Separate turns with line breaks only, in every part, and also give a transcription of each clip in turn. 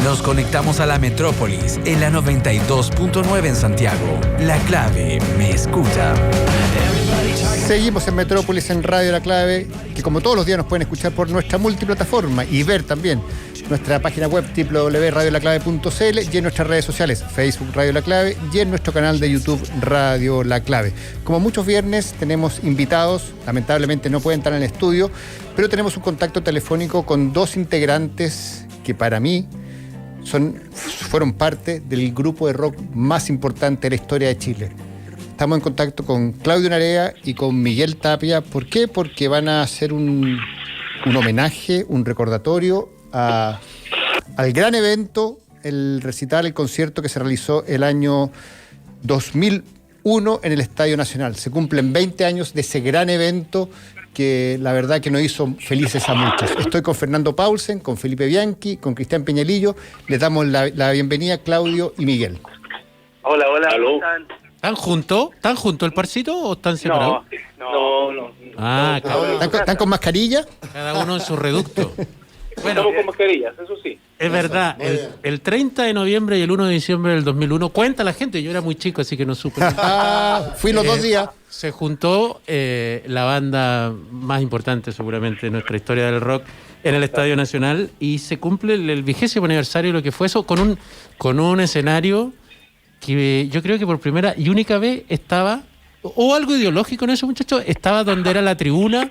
Nos conectamos a la metrópolis en la 92.9 en Santiago. La Clave me escucha.
Seguimos en Metrópolis en Radio La Clave, que como todos los días nos pueden escuchar por nuestra multiplataforma y ver también nuestra página web www.radiolaclave.cl y en nuestras redes sociales, Facebook Radio La Clave y en nuestro canal de YouTube Radio La Clave. Como muchos viernes tenemos invitados, lamentablemente no pueden estar en el estudio, pero tenemos un contacto telefónico con dos integrantes que para mí fueron parte del grupo de rock más importante de la historia de Chile. Estamos en contacto con Claudio Narea y con Miguel Tapia. ¿Por qué? Porque van a hacer un homenaje, un recordatorio al gran evento, el recital, el concierto que se realizó el año 2001 en el Estadio Nacional. Se cumplen 20 años de ese gran evento que la verdad que nos hizo felices a muchos. Estoy con Fernando Paulsen, con Felipe Bianchi, con Cristian Peñalillo. Les damos la bienvenida a Claudio y Miguel.
Hola,
¿Aló?
¿cómo están?
¿Están juntos el parcito o están separados?
No.
Ah, claro.
¿Están con mascarilla?
Cada uno en su reducto. Bueno,
Estamos con mascarillas, eso sí.
es verdad, el 30 de noviembre y el 1 de diciembre del 2001, cuenta la gente, yo era muy chico, así que no supe.
Fui los 2 días.
Se juntó la banda más importante seguramente de nuestra historia del rock en el Estadio Nacional y se cumple el 20º aniversario de lo que fue eso con un escenario que yo creo que por primera y única vez estaba, o algo ideológico en eso, muchachos, estaba donde era la tribuna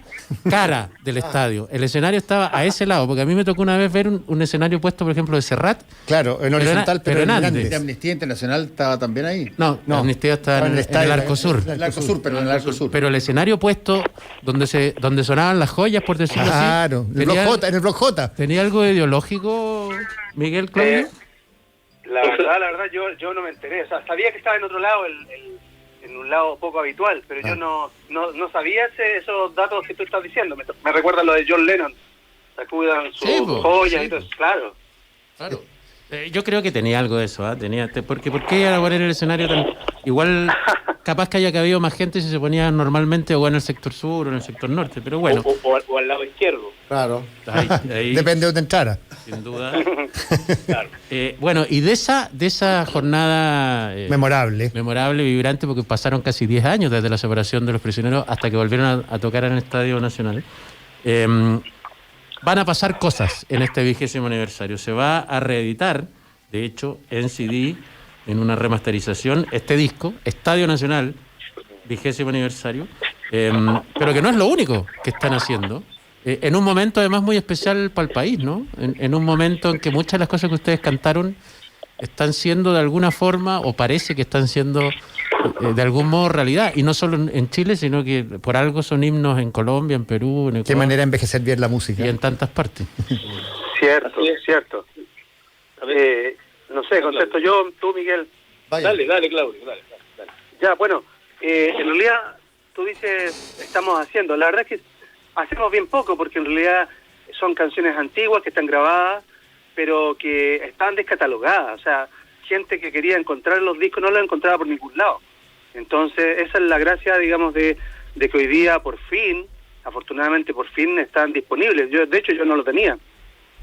cara del estadio. El escenario estaba a ese lado, porque a mí me tocó una vez ver un escenario puesto, por ejemplo, de Serrat.
Claro, en horizontal, pero en grande.
¿De Amnistía Internacional estaba también ahí?
No, Amnistía está en el Arco Sur.
En el Arco Sur.
Pero el escenario puesto donde sonaban las joyas, por decirlo así.
Claro, en el Block J.
¿Tenía algo ideológico, Miguel, Claudio?
La verdad, yo no me enteré. O sea, sabía que estaba en otro lado, en un lado poco habitual, pero yo no sabía esos datos que tú estás diciendo. Me recuerda lo de John Lennon. Sacudan sus joyas y todo eso. Claro.
Yo creo que tenía algo de eso, porque ¿por qué iban a poner el escenario tan... Igual, capaz que haya cabido más gente si se ponía normalmente o en el sector sur o en el sector norte, pero bueno.
O al lado izquierdo.
Claro.
Ahí,
Depende de dónde entrara.
sin duda.
Claro.
Bueno, y de esa jornada...
Memorable,
vibrante, porque pasaron casi 10 años desde la separación de los prisioneros hasta que volvieron a tocar en el Estadio Nacional. Van a pasar cosas en este 20º aniversario. Se va a reeditar, de hecho, en CD, en una remasterización, este disco, Estadio Nacional, 20º aniversario, pero que no es lo único que están haciendo. En un momento además muy especial para el país, ¿no? En un momento en que muchas de las cosas que ustedes cantaron están siendo de alguna forma, o parece que están siendo de algún modo realidad, y no solo en Chile, sino que por algo son himnos en Colombia, en Perú, en Ecuador.
Qué manera de envejecer bien la música.
Y en tantas partes.
Cierto. No sé, contesto yo, tú, Miguel.
Vaya.
Dale, Claudio, dale. Ya, bueno, en realidad, tú dices, estamos haciendo. La verdad es que hacemos bien poco, porque en realidad son canciones antiguas que están grabadas, pero que están descatalogadas. O sea, gente que quería encontrar los discos no los encontraba por ningún lado. Entonces, esa es la gracia, digamos, de que hoy día, por fin, afortunadamente por fin, están disponibles. De hecho, yo no tenía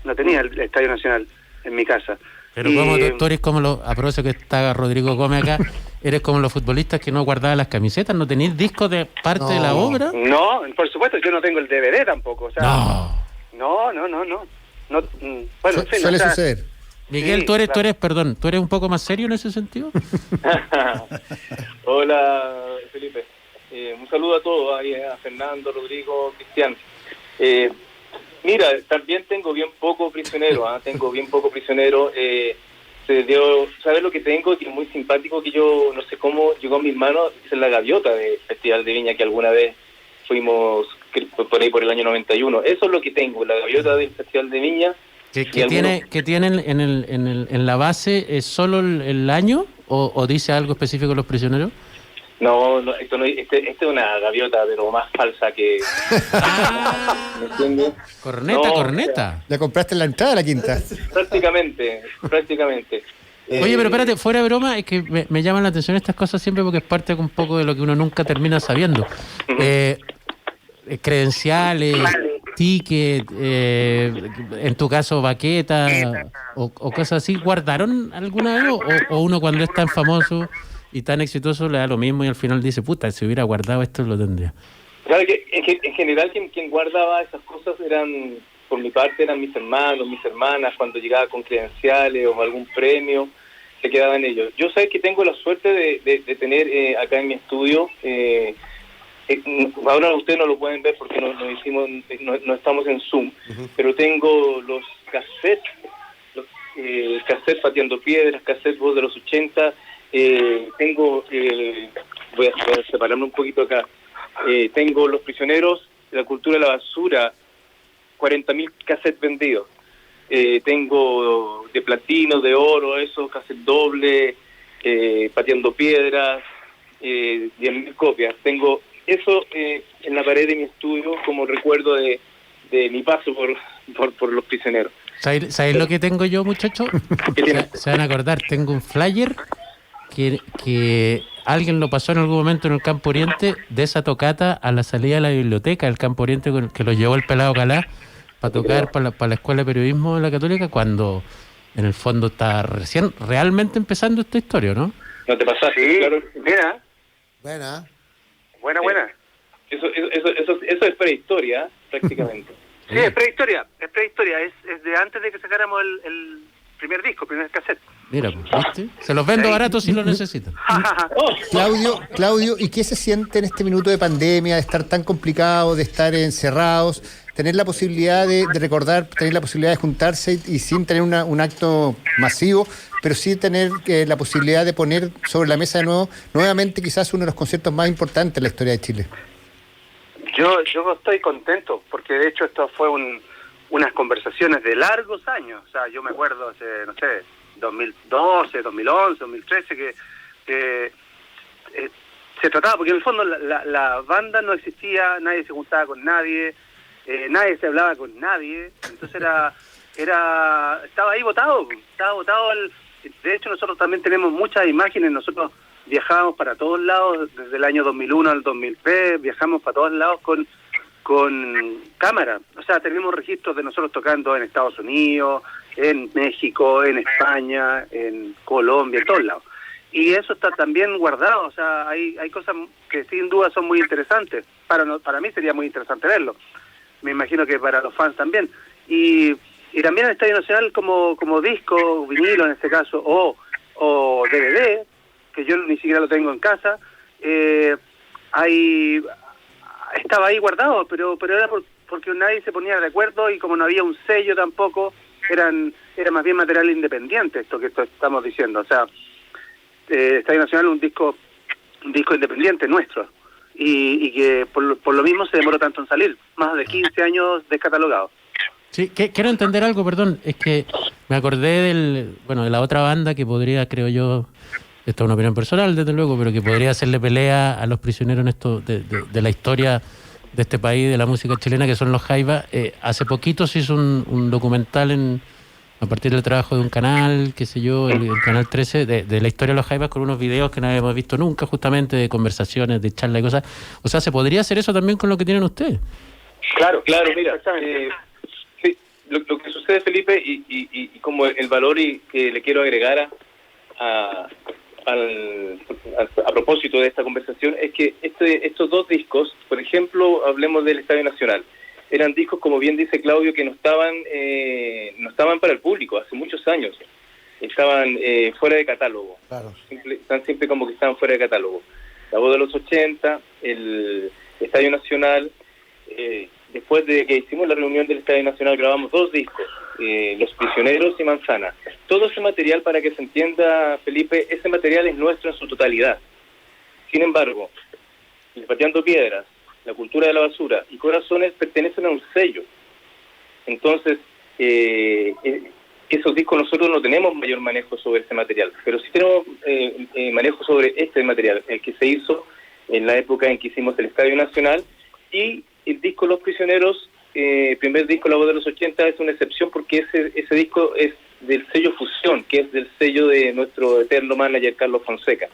el Estadio Nacional en mi casa.
Pero como tú eres como aprovecho que está Rodrigo Gómez acá, eres como los futbolistas que no guardaban las camisetas, ¿no tenéis discos de parte de la obra?
No, por supuesto, yo no tengo el DVD tampoco. O sea, No. Bueno, en fin,
suele suceder.
Miguel,
sí,
tú eres,
claro.
tú eres un poco más serio en ese sentido.
Hola, Felipe. Un saludo a todos, a Fernando, Rodrigo, Cristian. Mira, también tengo bien poco prisionero, ¿sabes lo que tengo? Que es muy simpático, que yo no sé cómo llegó a mis manos, es la gaviota del Festival de Viña que alguna vez fuimos por ahí por el año 91. Eso es lo que tengo, la gaviota del Festival de Viña.
¿Que tienen en la base es solo el año o dice algo específico los prisioneros?
No, esto no, este es una gaviota, pero más falsa que... ¿Me entiendes?
Corneta.
¿La compraste en la entrada de la quinta?
Prácticamente.
Oye, pero espérate, fuera de broma, es que me llaman la atención estas cosas siempre porque es parte un poco de lo que uno nunca termina sabiendo. Credenciales, ticket, en tu caso baqueta o cosas así, ¿guardaron alguna vez o uno cuando es tan famoso y tan exitoso le da lo mismo y al final dice, puta, si hubiera guardado esto lo tendría?
Claro que en general quien guardaba esas cosas eran, por mi parte, eran mis hermanos, mis hermanas, cuando llegaba con credenciales o algún premio, se quedaban ellos. Yo sé que tengo la suerte de tener acá en mi estudio, ahora ustedes no lo pueden ver porque no estamos en Zoom, pero tengo los cassettes, cassettes Pateando Piedras, cassettes Voz de los 80, tengo, voy a separarme un poquito acá, tengo Los Prisioneros, La Cultura de la Basura, 40.000 cassettes vendidos. Tengo de platino, de oro, esos cassettes doble, Pateando Piedras, 10.000 copias. Tengo eso en la pared de mi estudio como recuerdo de mi paso por Los Prisioneros.
¿Sabéis lo que tengo yo, muchachos? Se van a acordar, tengo un flyer que alguien lo pasó en algún momento en el Campo Oriente, de esa tocata a la salida de la biblioteca del Campo Oriente, que lo llevó el Pelado Calá para tocar para la Escuela de Periodismo de la Católica, cuando en el fondo está recién realmente empezando esta historia, ¿no?
¿No te pasaste?
Sí,
Claro.
mira, buena.
Eso es prehistoria, prácticamente.
Sí, es prehistoria, es de antes de que sacáramos el primer disco, primer cassette.
Mira, ¿viste? Se los vendo baratos si lo necesitan.
Claudio, ¿y qué se siente en este minuto de pandemia, de estar tan complicado, de estar encerrados, tener la posibilidad de recordar, tener la posibilidad de juntarse y sin tener un acto masivo, pero sí tener la posibilidad de poner sobre la mesa de nuevo, nuevamente quizás uno de los conciertos más importantes en la historia de Chile?
Yo estoy contento, porque de hecho esto fue unas conversaciones de largos años. O sea, yo me acuerdo hace, no sé, 2012, 2011, 2013, que se trataba, porque en el fondo la banda no existía, nadie se juntaba con nadie, nadie se hablaba con nadie, entonces estaba ahí votado, de hecho nosotros también tenemos muchas imágenes, nosotros viajábamos para todos lados, desde el año 2001 al 2003, viajamos para todos lados con cámara, o sea, tenemos registros de nosotros tocando en Estados Unidos, en México, en España, en Colombia, en todos lados. Y eso está también guardado, o sea, hay cosas que sin duda son muy interesantes. Para mí sería muy interesante verlo. Me imagino que para los fans también. Y también el Estadio Nacional como disco, vinilo en este caso, o DVD, que yo ni siquiera lo tengo en casa, estaba ahí guardado, pero era porque nadie se ponía de acuerdo y como no había un sello tampoco, era más bien material independiente esto que estamos diciendo. O sea, Estadio Nacional es un disco independiente nuestro y que por lo mismo se demoró tanto en salir, más de 15 años descatalogado.
Sí, quiero entender algo, perdón, es que me acordé de la otra banda que podría, creo yo, esto es una opinión personal desde luego, pero que podría hacerle pelea a Los Prisioneros en esto de la historia de este país, de la música chilena, que son Los Jaivas. Hace poquito se hizo un documental a partir del trabajo de un canal, qué sé yo, el Canal 13, de la historia de Los Jaivas, con unos videos que no habíamos visto nunca, justamente, de conversaciones, de charlas y cosas. O sea, ¿se podría hacer eso también con lo que tienen ustedes?
Claro, mira, sí, lo que sucede, Felipe, y como el valor que le quiero agregar a propósito de esta conversación, es que estos dos discos, por ejemplo, hablemos del Estadio Nacional, eran discos, como bien dice Claudio, que no estaban para el público hace muchos años, estaban fuera de catálogo. Claro. Tan simple como que estaban fuera de catálogo. La Voz de los 80, el Estadio Nacional, después de que hicimos la reunión del Estadio Nacional grabamos dos discos, Los Prisioneros y Manzana. Todo ese material, para que se entienda, Felipe, ese material es nuestro en su totalidad. Sin embargo, Pateando Piedras, La Cultura de la Basura y Corazones pertenecen a un sello. Entonces, esos discos nosotros no tenemos mayor manejo sobre ese material, pero sí tenemos manejo sobre este material, el que se hizo en la época en que hicimos el Estadio Nacional, y el disco Los Prisioneros, primer disco, La Voz de los 80, es una excepción porque ese disco es del sello Fusión, que es del sello de nuestro eterno manager Carlos Fonseca.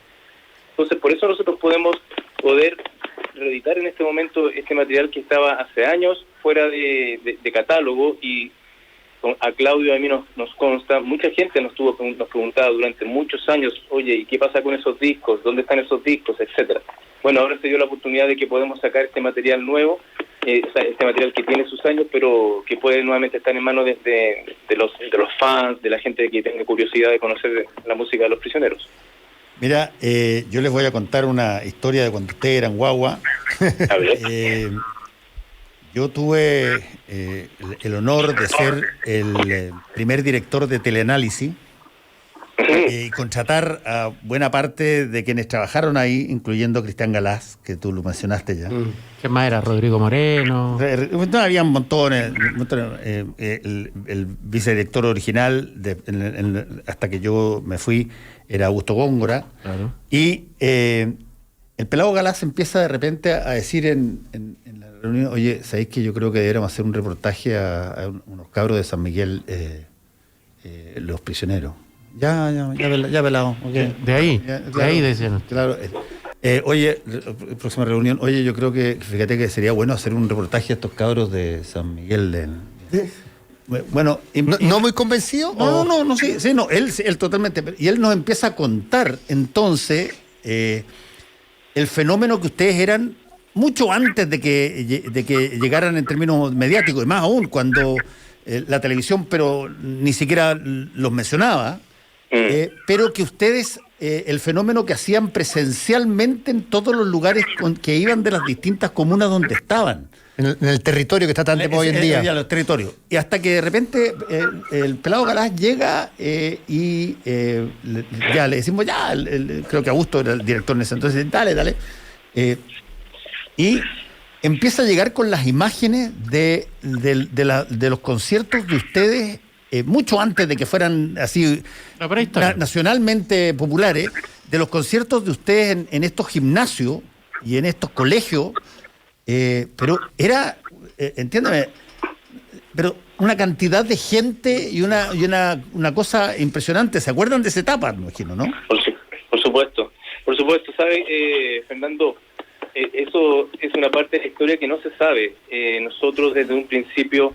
Entonces, por eso nosotros poder reeditar en este momento este material que estaba hace años fuera de catálogo, y a Claudio y a mí nos consta, mucha gente nos preguntaba durante muchos años, oye, ¿y qué pasa con esos discos? ¿Dónde están esos discos? Etcétera. Bueno, ahora se dio la oportunidad de que podemos sacar este material nuevo, este material que tiene sus años, pero que puede nuevamente estar en manos de los fans, de la gente que tenga curiosidad de conocer la música de Los Prisioneros.
Mira, yo les voy a contar una historia de cuando ustedes eran guagua.
A ver.
Yo tuve el honor de ser el primer director de Teleanálisis y contratar a buena parte de quienes trabajaron ahí, incluyendo Cristian Galás, que tú lo mencionaste ya.
¿Qué más era? Rodrigo Moreno.
No, había montones. El vicedirector original, hasta que yo me fui, era Augusto Góngora.
Claro.
Y el pelado Galás empieza de repente a decir en la reunión, oye, ¿sabéis que yo creo que deberíamos hacer un reportaje a unos cabros de San Miguel, Los Prisioneros? Ya pelado. Okay.
De ahí,
Ya,
de ahí decían.
Claro. Oye, próxima reunión, oye, yo creo que, fíjate que sería bueno hacer un reportaje a estos cabros de San Miguel. Bueno,
¿No muy convencido?
No, sí, no, él totalmente. Y él nos empieza a contar, entonces, el fenómeno que ustedes eran mucho antes de que llegaran en términos mediáticos, y más aún cuando la televisión, pero ni siquiera los mencionaba, pero que ustedes, el fenómeno que hacían presencialmente en todos los lugares que iban de las distintas comunas donde estaban.
En el territorio que está tan de hoy en día.
Los territorios. Y hasta que de repente el pelado Galás llega y ya le decimos, creo que Augusto era el director en ese entonces, dale. Y empieza a llegar con las imágenes de los conciertos de ustedes, mucho antes de que fueran así nacionalmente populares, de los conciertos de ustedes en estos gimnasios y en estos colegios. Pero era, entiéndeme, pero una cantidad de gente y una cosa impresionante. ¿Se acuerdan de esa etapa, me imagino, no?
Por supuesto, ¿sabe, Fernando? Eso es una parte de la historia que no se sabe. Nosotros desde un principio,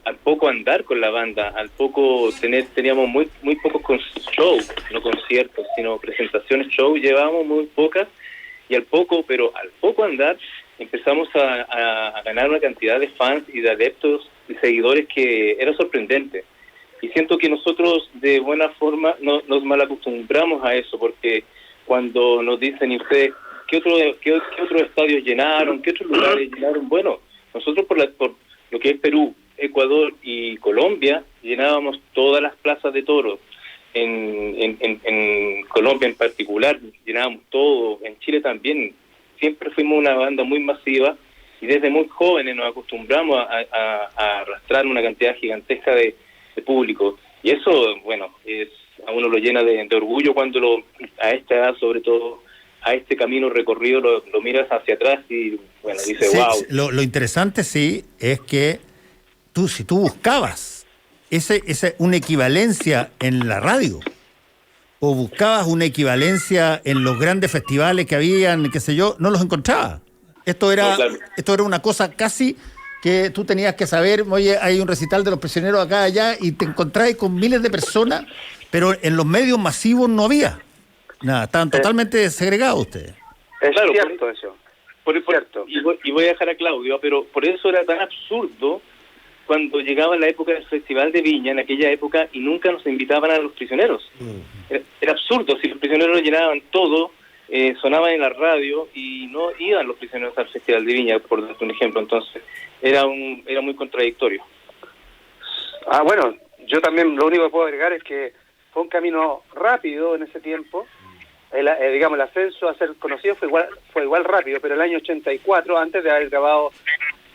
al poco andar con la banda, al poco teníamos muy pocos shows, no conciertos, sino presentaciones, shows, llevábamos muy pocas, y al poco andar, empezamos a ganar una cantidad de fans y de adeptos y seguidores que era sorprendente. Y siento que nosotros de buena forma nos malacostumbramos a eso, porque cuando nos dicen, ¿y ustedes qué otros estadios llenaron? ¿Qué otros lugares llenaron? Bueno, nosotros por lo que es Perú, Ecuador y Colombia, llenábamos todas las plazas de toros. En Colombia en particular llenábamos todo, en Chile también. Siempre fuimos una banda muy masiva y desde muy jóvenes nos acostumbramos a arrastrar una cantidad gigantesca de público. Y eso, bueno, a uno lo llena de orgullo cuando a esta edad, sobre todo, a este camino recorrido, lo miras hacia atrás y, bueno, dices,
sí,
wow.
Lo interesante, sí, es que si tú buscabas una equivalencia en la radio, o buscabas una equivalencia en los grandes festivales que habían, qué sé yo, no los encontrabas. Esto era una cosa casi que tú tenías que saber, oye, hay un recital de Los Prisioneros acá, allá, y te encontrabas con miles de personas, pero en los medios masivos no había nada, estaban totalmente segregados ustedes.
Es
Claro,
cierto eso. Cierto.
Y voy a dejar a Claudio, pero por eso era tan absurdo cuando llegaba la época del Festival de Viña, en aquella época, y nunca nos invitaban a Los Prisioneros. Era absurdo, si Los Prisioneros llenaban todo, sonaban en la radio y no iban Los Prisioneros al Festival de Viña, por darte un ejemplo. Entonces era muy contradictorio.
Bueno, yo también lo único que puedo agregar es que fue un camino rápido en ese tiempo. El ascenso a ser conocido fue igual rápido, pero el año 84, antes de haber grabado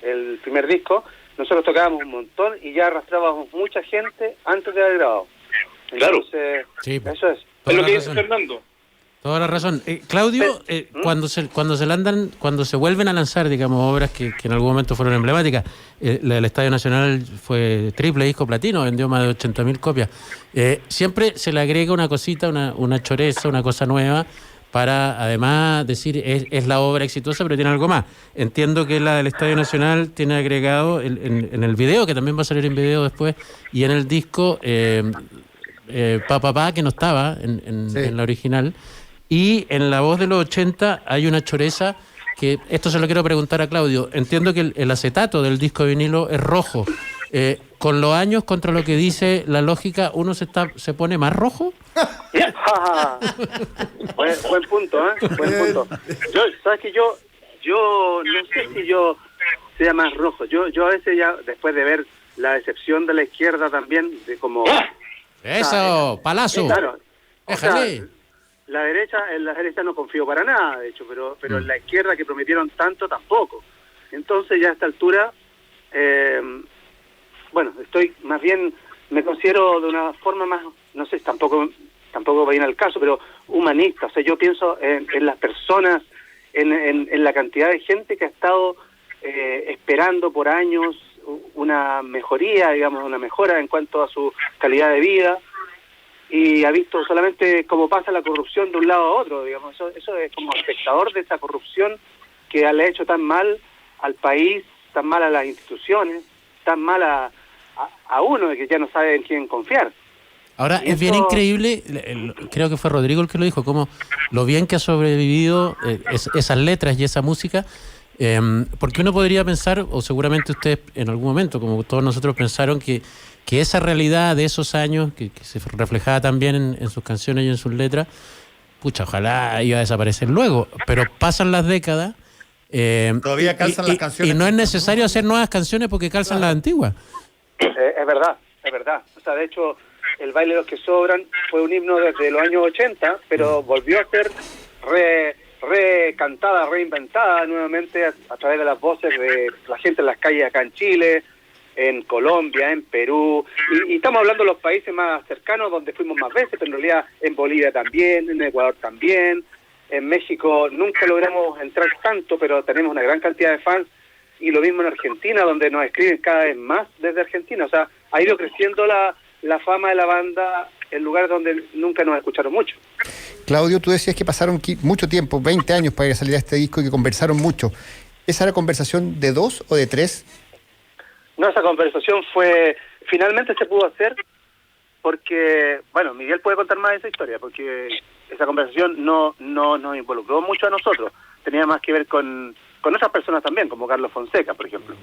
el primer disco, nosotros tocábamos un montón y ya arrastrábamos mucha gente antes de haber grabado. Entonces,
sí,
eso es.
Es lo que dice Fernando.
Toda la razón. Claudio, cuando se vuelven a lanzar, digamos, obras que en algún momento fueron emblemáticas, la del Estadio Nacional fue triple disco platino, vendió más de 80.000 copias. Siempre se le agrega una cosita, una choreza, una cosa nueva, para además decir es la obra exitosa, pero tiene algo más. Entiendo que la del Estadio Nacional tiene agregado en el video, que también va a salir en video después, y en el disco Pa, que no estaba en la original, y en la voz de los 80 hay una choreza que, esto se lo quiero preguntar a Claudio, entiendo que el acetato del disco de vinilo es rojo. Con los años, contra lo que dice la lógica, ¿uno se pone más rojo?
Buen punto, ¿eh? Buen punto. ¿Sabes que yo no sé si yo sea más rojo? Yo a veces ya, después de ver la decepción de la izquierda también, de como...
¡Eso! ¡Palazo!
Claro.
¡Déjale!
En la derecha no confío para nada, de hecho, pero en la izquierda, que prometieron tanto, tampoco. Entonces ya a esta altura... bueno, estoy más bien, me considero de una forma más, no sé, tampoco va a ir al caso, pero humanista. O sea, yo pienso en las personas, en la cantidad de gente que ha estado esperando por años una mejoría, digamos, una mejora en cuanto a su calidad de vida, y ha visto solamente cómo pasa la corrupción de un lado a otro, digamos. Eso es como espectador de esa corrupción que le ha hecho tan mal al país, tan mal a las instituciones, tan mal a uno, de que ya no sabe en quién confiar.
Ahora, es bien increíble, creo que fue Rodrigo el que lo dijo, como lo bien que ha sobrevivido esas letras y esa música, porque uno podría pensar, o seguramente ustedes en algún momento, como todos nosotros, pensaron que esa realidad de esos años, que se reflejaba también en sus canciones y en sus letras, pucha, ojalá iba a desaparecer luego, pero pasan las décadas,
todavía calzan las canciones.
Y no es necesario hacer nuevas canciones porque calzan las antiguas.
Es verdad. O sea, de hecho, el baile de los que sobran fue un himno desde los años 80, pero volvió a ser recantada, reinventada nuevamente a través de las voces de la gente en las calles acá en Chile, en Colombia, en Perú, y estamos hablando de los países más cercanos donde fuimos más veces, pero en realidad en Bolivia también, en Ecuador también, en México nunca logramos entrar tanto, pero tenemos una gran cantidad de fans, y lo mismo en Argentina, donde nos escriben cada vez más desde Argentina. O sea, ha ido creciendo la fama de la banda en lugares donde nunca nos escucharon mucho.
Claudio, tú decías que pasaron mucho tiempo, 20 años para que saliera este disco, y que conversaron mucho. ¿Esa era conversación de 2 o de 3?
No, esa conversación finalmente se pudo hacer porque, bueno, Miguel puede contar más de esa historia, porque esa conversación no nos involucró mucho a nosotros. Tenía más que ver con otras personas también, como Carlos Fonseca, por ejemplo.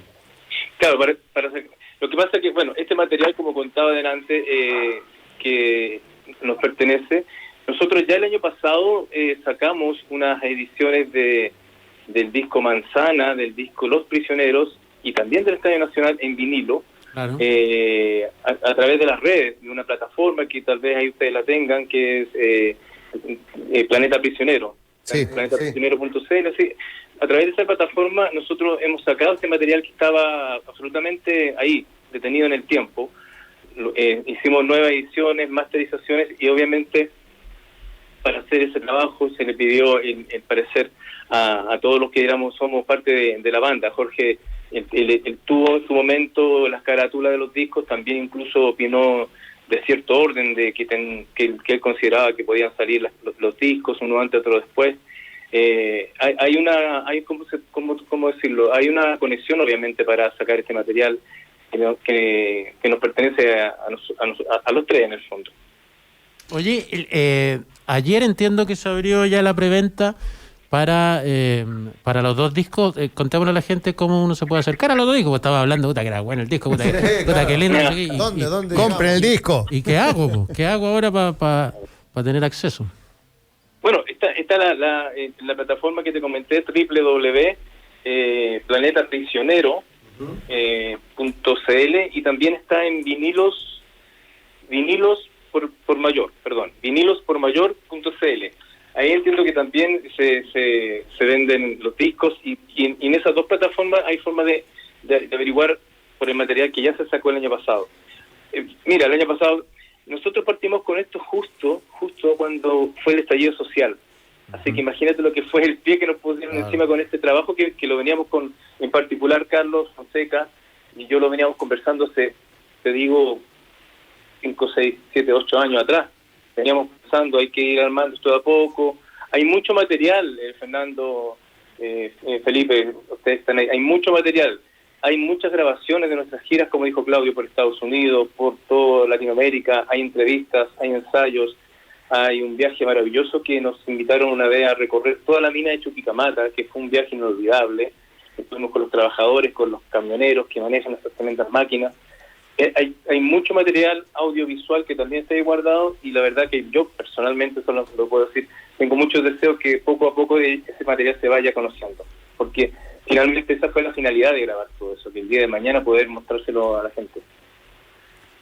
Claro, lo que pasa es que, bueno, este material, como contaba adelante, que nos pertenece, nosotros ya el año pasado sacamos unas ediciones del disco Manzana, del disco Los Prisioneros, y también del Estadio Nacional en vinilo, claro. A través de las redes, de una plataforma que tal vez ahí ustedes la tengan, que es Planeta Prisionero.
Sí,
planetaprisionero.cl, sí. A través de esa plataforma nosotros hemos sacado este material que estaba absolutamente ahí, detenido en el tiempo. Hicimos nuevas ediciones, masterizaciones, y obviamente para hacer ese trabajo se le pidió el parecer a todos los que somos parte de la banda. Jorge él tuvo en su momento las carátulas de los discos, también incluso opinó de cierto orden de que él consideraba que podían salir los discos, uno antes, otro después. ¿Cómo decirlo? Hay una conexión, obviamente, para sacar este material que nos pertenece a los tres, en el fondo.
Oye, ayer entiendo que se abrió ya la preventa para los dos discos. Contémosle a la gente cómo uno se puede acercar a los dos discos. Porque estaba hablando, puta, que era bueno el disco, puta, que lindo.
¿Dónde? Compren el disco.
¿Y qué hago? ¿Qué hago ahora para tener acceso?
Bueno, está la plataforma que te comenté, www.planetaprisionero.cl, y también está en vinilospormayor.cl. Ahí entiendo que también se venden los discos, y en esas dos plataformas hay forma de averiguar por el material que ya se sacó el año pasado. Mira, el año pasado nosotros partimos con esto justo cuando fue el estallido social. Así que imagínate lo que fue el pie que nos pusieron encima con este trabajo, que lo veníamos en particular Carlos Fonseca y yo lo veníamos conversando hace, te digo, 5, 6, 7, 8 años atrás. Veníamos pensando, hay que ir armando esto de a poco, hay mucho material, Fernando, Felipe, ustedes están ahí, hay mucho material. Hay muchas grabaciones de nuestras giras, como dijo Claudio, por Estados Unidos, por toda Latinoamérica. Hay entrevistas, hay ensayos, hay un viaje maravilloso que nos invitaron una vez a recorrer toda la mina de Chuquicamata, que fue un viaje inolvidable. Estuvimos con los trabajadores, con los camioneros que manejan estas tremendas máquinas. Hay mucho material audiovisual que también está ahí guardado, y la verdad que yo personalmente, solo lo puedo decir, tengo muchos deseos que poco a poco ese material se vaya conociendo, porque finalmente esa fue la finalidad de grabar todo eso, que el día de mañana poder mostrárselo a la gente.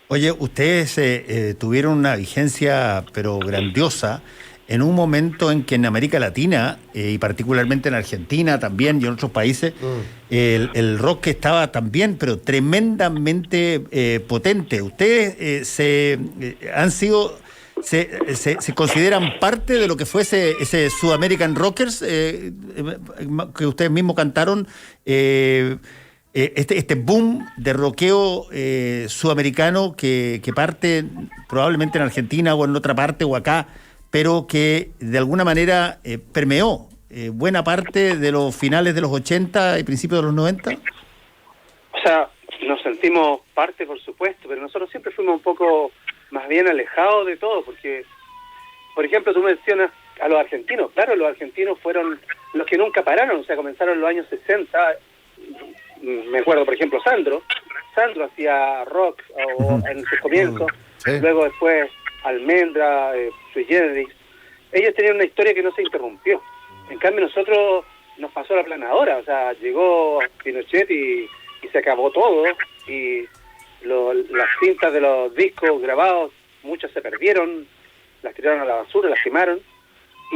Oye, ustedes tuvieron una vigencia pero grandiosa en un momento en que en América Latina, y particularmente en Argentina también y en otros países, el rock estaba también, pero tremendamente potente. Ustedes se consideran parte de lo que fue ese Sudamerican Rockers que ustedes mismos cantaron, este boom de rockeo sudamericano que parte probablemente en Argentina o en otra parte o acá, pero que de alguna manera permeó buena parte de los finales de los 80 y principios de los 90?
O sea, nos sentimos parte, por supuesto, pero nosotros siempre fuimos un poco más bien alejados de todo, porque, por ejemplo, tú mencionas a los argentinos. Claro, los argentinos fueron los que nunca pararon, o sea, comenzaron en los años 60. Me acuerdo, por ejemplo, Sandro hacía rock en sus comienzos, luego después Almendra, Sui Generis. Ellos tenían una historia que no se interrumpió. En cambio, nosotros nos pasó la planadora, o sea, llegó Pinochet y se acabó todo, y las cintas de los discos grabados, muchas se perdieron, las tiraron a la basura, las quemaron,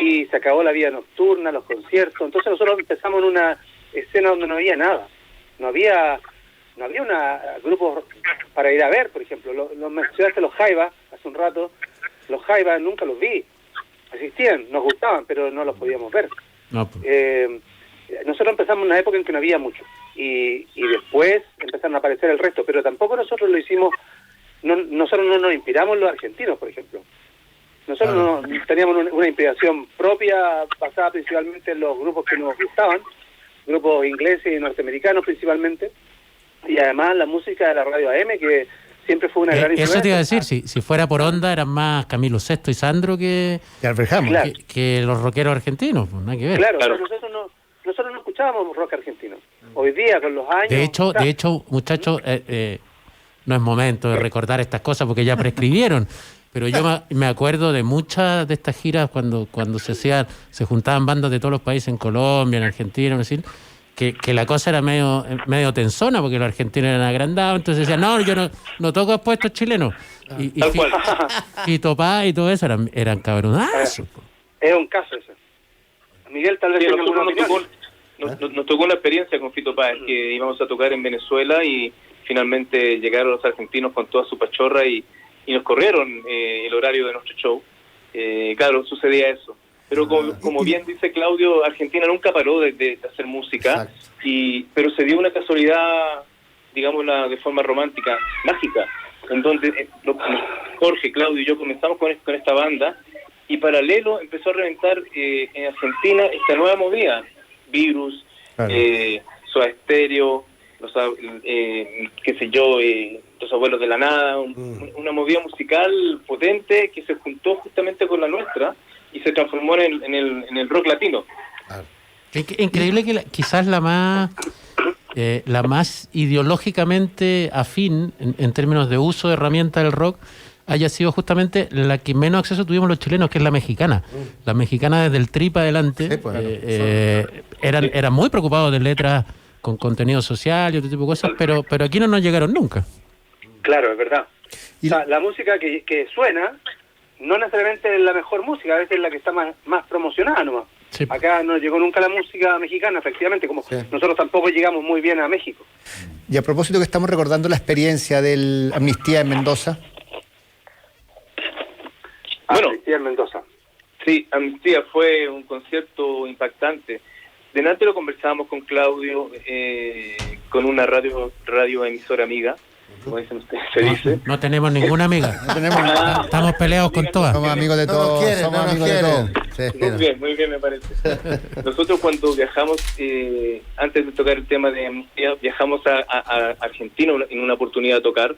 y se acabó la vida nocturna, los conciertos. Entonces nosotros empezamos en una escena donde no había nada, no había grupos para ir a ver. Por ejemplo, los mencionaste los Jaivas hace un rato. Los Jaivas nunca los vi, existían, nos gustaban, pero no los podíamos ver.
No, pues.
Nosotros empezamos en una época en que no había mucho, y después empezaron a aparecer el resto, pero tampoco nosotros lo hicimos, nosotros no nos inspiramos los argentinos, por ejemplo. Nosotros no teníamos una inspiración propia, basada principalmente en los grupos que nos gustaban, grupos ingleses y norteamericanos principalmente, y además la música de la radio AM, que siempre fue una gran influencia.
Eso te iba a decir, si fuera por onda eran más Camilo Sesto y Sandro que
Claro.
que los rockeros argentinos, pues, nada que ver.
Claro. Nosotros no escuchábamos rock argentino. Hoy día, con los años...
De hecho, muchachos, no es momento de recordar estas cosas porque ya prescribieron, pero yo me acuerdo de muchas de estas giras cuando se juntaban bandas de todos los países, en Colombia, en Argentina, es decir, que la cosa era medio tensona porque los argentinos eran agrandados, entonces decían, no, yo no toco después estos chilenos. Y Topá y todo eso eran cabronazos.
Es un caso ese. Miguel, tal vez tenga alguna opinión.
Nos tocó una experiencia con Fito Páez, que íbamos a tocar en Venezuela y finalmente llegaron los argentinos con toda su pachorra y nos corrieron el horario de nuestro show. Claro, sucedía eso. Pero como bien dice Claudio, Argentina nunca paró de hacer música, pero se dio una casualidad, digámosla de forma romántica, mágica, en donde Jorge, Claudio y yo comenzamos con esta banda, y paralelo empezó a reventar en Argentina esta nueva movida, Virus, Soda Stereo, los Abuelos de la Nada, una movida musical potente que se juntó justamente con la nuestra y se transformó en el rock latino.
Increíble que quizás la más ideológicamente afín en términos de uso de herramientas del rock haya sido justamente la que menos acceso tuvimos los chilenos, que es la mexicana. La mexicana desde el trip adelante eran muy preocupados de letras con contenido social y otro tipo de cosas, pero aquí no nos llegaron nunca.
Claro, es verdad. O sea, la música que suena no necesariamente es la mejor música, a veces es la que está más promocionada nomás. Sí. Acá no llegó nunca la música mexicana, efectivamente, como nosotros tampoco llegamos muy bien a México.
Y a propósito que estamos recordando la experiencia del Amnistía en Mendoza.
Amnistía en Mendoza.
Sí, Amnistía fue un concierto impactante. Delante lo conversábamos con Claudio, con una radio emisora amiga, como dicen ustedes, se dice.
No tenemos ninguna amiga.
No tenemos
Estamos peleados con todas.
Somos amigos de
No nos
todos.
quieren,
Somos
no nos
amigos de
quieren.
todos. Sí,
Muy bien me parece. Nosotros cuando viajamos, antes de tocar el tema de amnistía, viajamos a Argentina en una oportunidad de tocar,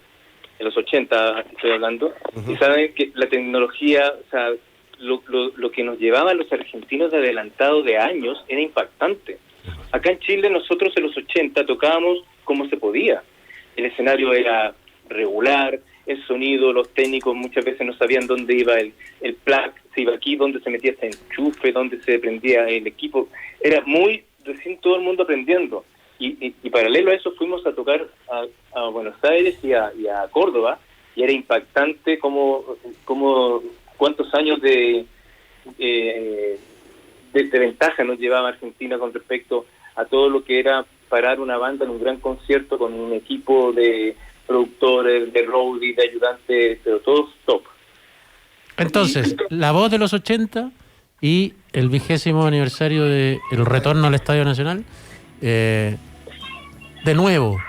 en los 80 estoy hablando, y saben que la tecnología, o sea, lo que nos llevaban los argentinos de adelantado de años era impactante. Acá en Chile nosotros en los 80 tocábamos como se podía. El escenario era regular, el sonido, los técnicos muchas veces no sabían dónde iba el plug, se iba aquí, dónde se metía este enchufe, dónde se prendía el equipo. Era muy, recién todo el mundo aprendiendo. Y paralelo a eso fuimos a tocar a Buenos Aires y a Córdoba, y era impactante como cuántos años de ventaja nos llevaba Argentina con respecto a todo lo que era parar una banda en un gran concierto con un equipo de productores, de roadies, de ayudantes, pero todos top.
Entonces, la voz de los 80 y el 20º aniversario del retorno al Estadio Nacional, de nuevo,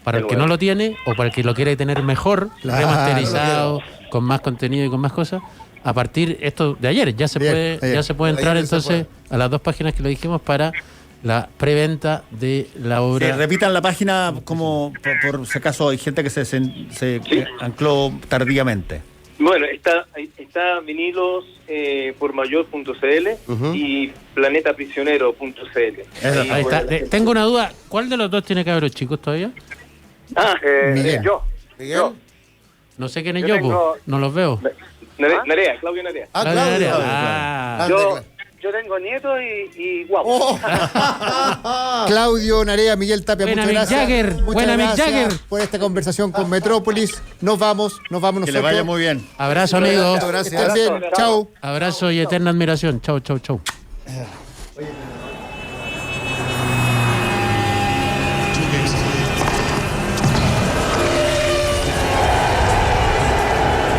para el que no lo tiene o para el que lo quiere tener mejor,
Claro,
remasterizado, con más contenido y con más cosas, a partir esto de ayer ya se puede entrar
Ayer se
entonces a las dos páginas que lo dijimos para la preventa de la obra.
Repitan la página como por si acaso hay gente que se ancló tardíamente.
Bueno, está vinilos por mayor.cl y planetaprisionero.cl.
Ahí está. Tengo una duda, ¿cuál de los dos tiene cabros chicos todavía?
Miguel.
Yo.
No sé quién es
Yo
yo,
tengo-
po. No los veo.
Narea, Claudio Narea.
Claudio Narea.
Yo tengo nietos y guapo.
Oh.
Claudio Narea, Miguel Tapia,
Buena,
muchas
Mick
gracias.
Jagger.
Muchas
Buena, Mick
gracias
Jagger.
por esta conversación con Metrópolis. Nos vamos
Que
nosotros.
le vaya muy bien.
Abrazo, amigos.
Que estén bien. Chau.
Abrazo y eterna admiración. Chau, chau, chau.